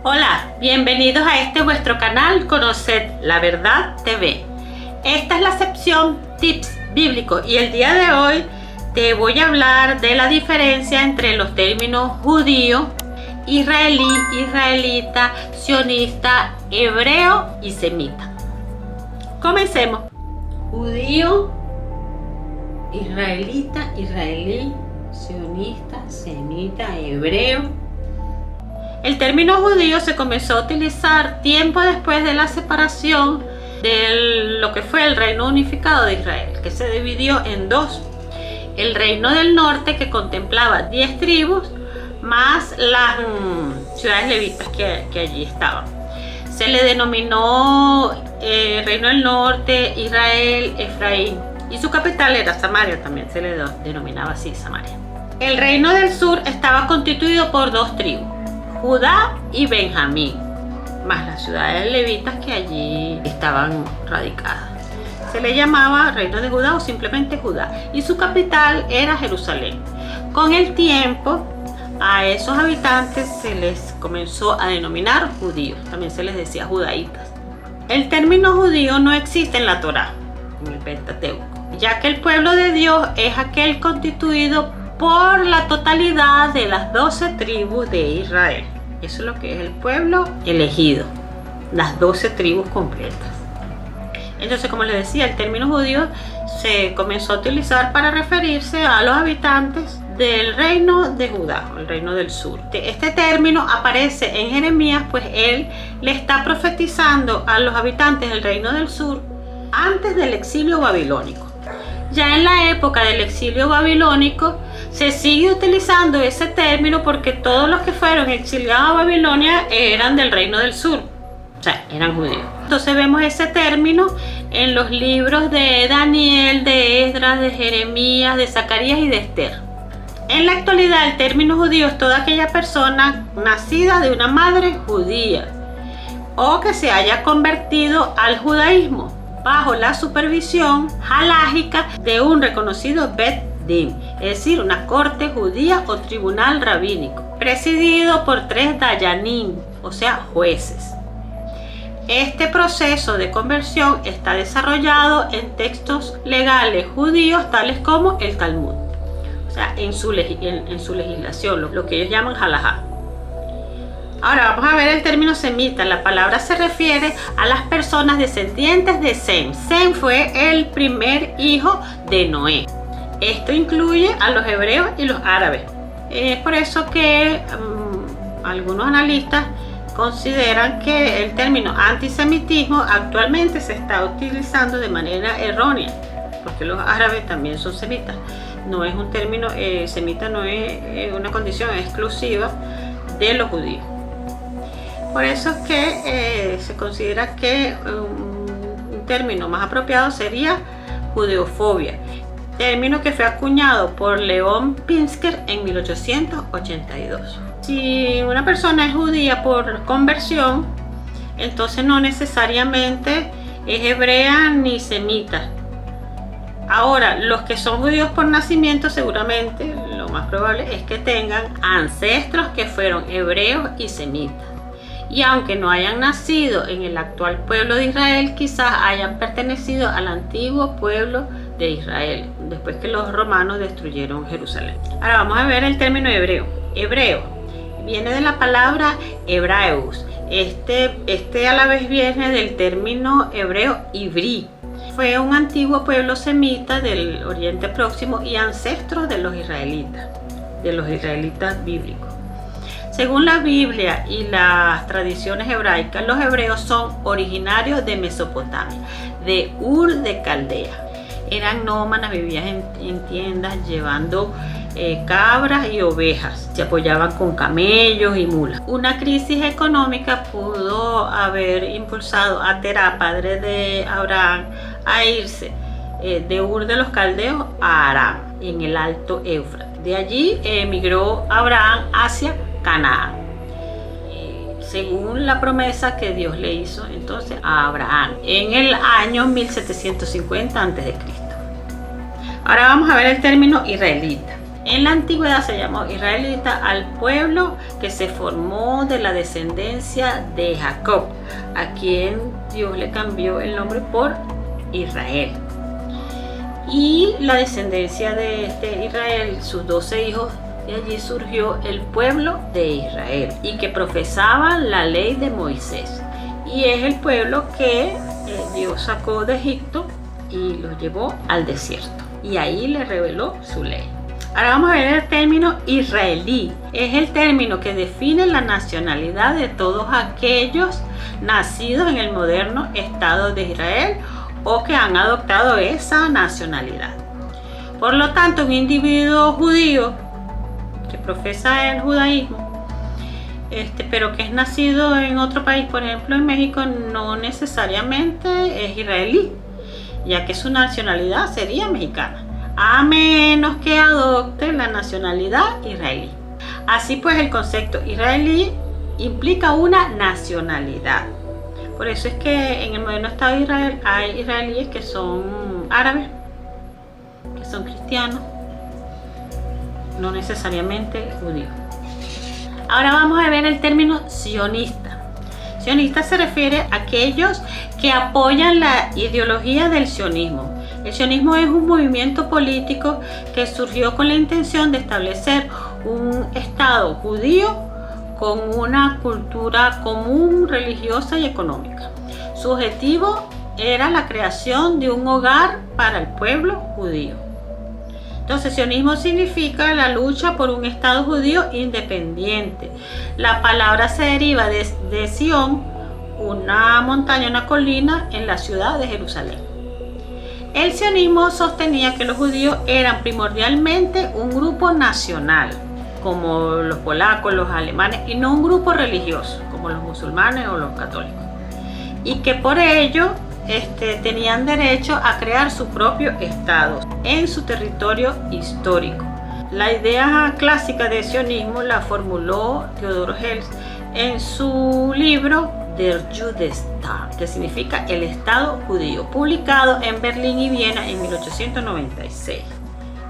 Hola, bienvenidos a este vuestro canal Conoced la Verdad TV. Esta es la sección Tips Bíblicos y el día de hoy te voy a hablar de la diferencia entre los términos judío, israelí, israelita, sionista, hebreo y semita. Comencemos. Judío, israelita, israelí, sionista, semita, hebreo. El término judío se comenzó a utilizar tiempo después de la separación de lo que fue el reino unificado de Israel, que se dividió en dos. El reino del norte, que contemplaba 10 tribus, más las ciudades levitas que allí estaban. Se le denominó reino del norte, Israel, Efraín, y su capital era Samaria, también se le denominaba así, Samaria. El reino del sur estaba constituido por 2 tribus, Judá y Benjamín, más las ciudades levitas que allí estaban radicadas. Se le llamaba Reino de Judá o simplemente Judá, y su capital era Jerusalén. Con el tiempo, a esos habitantes se les comenzó a denominar judíos, también se les decía judaítas. El término judío no existe en la Torá, en el Pentateuco, ya que el pueblo de Dios es aquel constituido por la totalidad de las 12 tribus de Israel. Eso es lo que es el pueblo elegido, las 12 tribus completas. Entonces, como les decía, el término judío se comenzó a utilizar para referirse a los habitantes del reino de Judá, el reino del sur. Este término aparece en Jeremías, pues él le está profetizando a los habitantes del reino del sur antes del exilio babilónico. Ya en la época del exilio babilónico se sigue utilizando ese término porque todos los que fueron exiliados a Babilonia eran del reino del sur, o sea, eran judíos. Entonces vemos ese término en los libros de Daniel, de Esdras, de Jeremías, de Zacarías y de Esther. En la actualidad el término judío es toda aquella persona nacida de una madre judía o que se haya convertido al judaísmo bajo la supervisión halágica de un reconocido Bet Din, es decir, una corte judía o tribunal rabínico, presidido por 3 dayanim, o sea, jueces. Este proceso de conversión está desarrollado en textos legales judíos tales como el Talmud, o sea, en su legislación, lo que ellos llaman halajá. Ahora vamos a ver el término semita. La palabra se refiere a las personas descendientes de Sem. Sem fue el primer hijo de Noé. Esto incluye a los hebreos y los árabes. Es por eso que algunos analistas consideran que el término antisemitismo actualmente se está utilizando de manera errónea, porque los árabes también son semitas. No es un término, semita no es una condición exclusiva de los judíos. Por eso es que se considera que un término más apropiado sería judeofobia, término que fue acuñado por León Pinsker en 1882. Si una persona es judía por conversión, entonces no necesariamente es hebrea ni semita. Ahora, los que son judíos por nacimiento, seguramente lo más probable es que tengan ancestros que fueron hebreos y semitas. Y aunque no hayan nacido en el actual pueblo de Israel, quizás hayan pertenecido al antiguo pueblo de Israel, después que los romanos destruyeron Jerusalén. Ahora vamos a ver el término hebreo. Hebreo viene de la palabra hebraeus. Este a la vez viene del término hebreo ivrí. Fue un antiguo pueblo semita del Oriente Próximo y ancestro de los israelitas bíblicos. Según la Biblia y las tradiciones hebraicas, los hebreos son originarios de Mesopotamia, de Ur de Caldea. Eran nómadas, vivían en tiendas llevando cabras y ovejas. Se apoyaban con camellos y mulas. Una crisis económica pudo haber impulsado a Terá, padre de Abraham, a irse de Ur de los Caldeos a Aram, en el Alto Éufrates. De allí emigró Abraham hacia Canaán, según la promesa que Dios le hizo entonces a Abraham en el año 1750 a.C. Ahora vamos a ver el término israelita. En la antigüedad se llamó israelita al pueblo que se formó de la descendencia de Jacob, a quien Dios le cambió el nombre por Israel. Y la descendencia de este Israel, sus 12 hijos, de allí surgió el pueblo de Israel y que profesaba la ley de Moisés. Y es el pueblo que Dios sacó de Egipto y los llevó al desierto. Y ahí le reveló su ley. Ahora vamos a ver el término israelí. Es el término que define la nacionalidad de todos aquellos nacidos en el moderno Estado de Israel o que han adoptado esa nacionalidad. Por lo tanto, un individuo judío que profesa el judaísmo, pero que es nacido en otro país, por ejemplo en México, no necesariamente es israelí, ya que su nacionalidad sería mexicana, a menos que adopte la nacionalidad israelí. Así pues, el concepto israelí implica una nacionalidad. Por eso es que en el moderno Estado de Israel hay israelíes que son árabes, que son cristianos, no necesariamente judíos. Ahora vamos a ver el término sionista. Sionista se refiere a aquellos que apoyan la ideología del sionismo. El sionismo es un movimiento político que surgió con la intención de establecer un Estado judío con una cultura común, religiosa y económica. Su objetivo era la creación de un hogar para el pueblo judío. Entonces, sionismo significa la lucha por un Estado judío independiente. La palabra se deriva de Sion, una montaña, una colina en la ciudad de Jerusalén. El sionismo sostenía que los judíos eran primordialmente un grupo nacional, como los polacos, los alemanes, y no un grupo religioso, como los musulmanes o los católicos. Y que por ello tenían derecho a crear su propio Estado en su territorio histórico. La idea clásica de sionismo la formuló Theodor Herzl en su libro Der Judestaat, que significa el Estado judío, publicado en Berlín y Viena en 1896.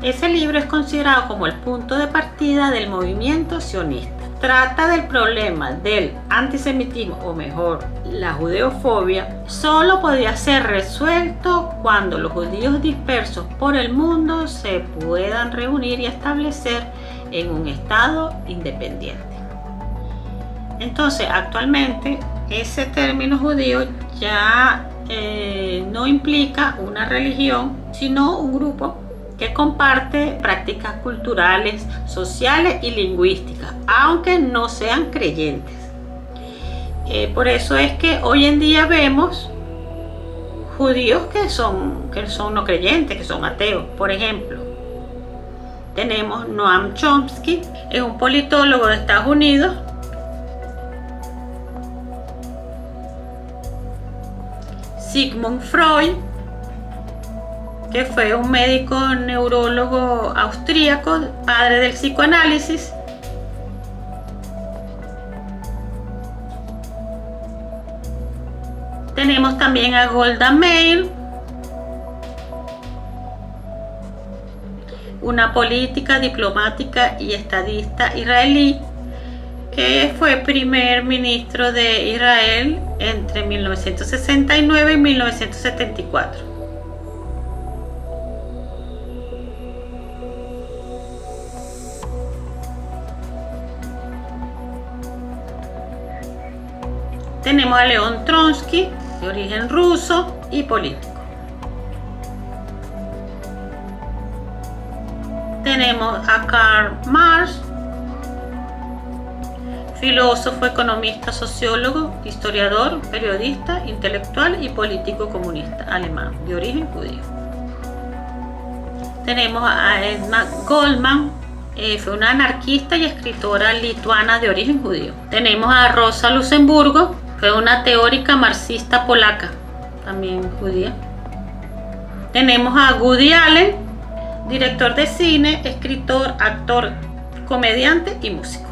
Ese libro es considerado como el punto de partida del movimiento sionista. Trata del problema del antisemitismo, o mejor, la judeofobia. Solo podía ser resuelto cuando los judíos dispersos por el mundo se puedan reunir y establecer en un Estado independiente. Entonces, actualmente, ese término judío ya no implica una religión, sino un grupo que comparte prácticas culturales, sociales y lingüísticas, aunque no sean creyentes. Por eso es que hoy en día vemos judíos que son no creyentes, que son ateos. Por ejemplo, tenemos Noam Chomsky, es un politólogo de Estados Unidos, Sigmund Freud, que fue un médico neurólogo austríaco, padre del psicoanálisis. Tenemos también a Golda Meir, una política, diplomática y estadista israelí, que fue primer ministro de Israel entre 1969 y 1974. Tenemos a León Trotsky, de origen ruso y político. Tenemos a Karl Marx, filósofo, economista, sociólogo, historiador, periodista, intelectual y político comunista alemán, de origen judío. Tenemos a Edna Goldman, fue una anarquista y escritora lituana de origen judío. Tenemos a Rosa Luxemburgo, fue una teórica marxista polaca, también judía. Tenemos a Woody Allen, director de cine, escritor, actor, comediante y músico.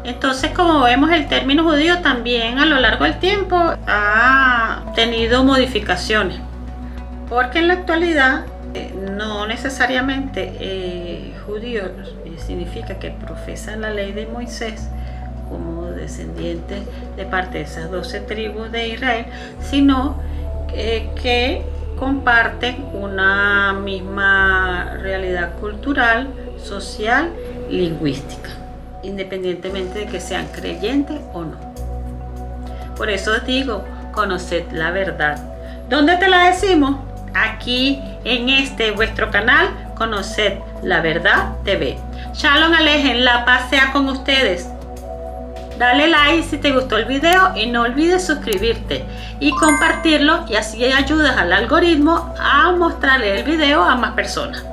Entonces, como vemos, el término judío también a lo largo del tiempo ha tenido modificaciones, porque en la actualidad no necesariamente judíos significa que profesan la ley de Moisés como descendientes de parte de esas 12 tribus de Israel, sino que comparten una misma realidad cultural, social, lingüística, independientemente de que sean creyentes o no. Por eso os digo, conoced la verdad. ¿Dónde te la decimos? Aquí en este vuestro canal, Conoced la Verdad TV. Shalom Alejen, la paz sea con ustedes. Dale like si te gustó el video y no olvides suscribirte y compartirlo, y así ayudas al algoritmo a mostrarle el video a más personas.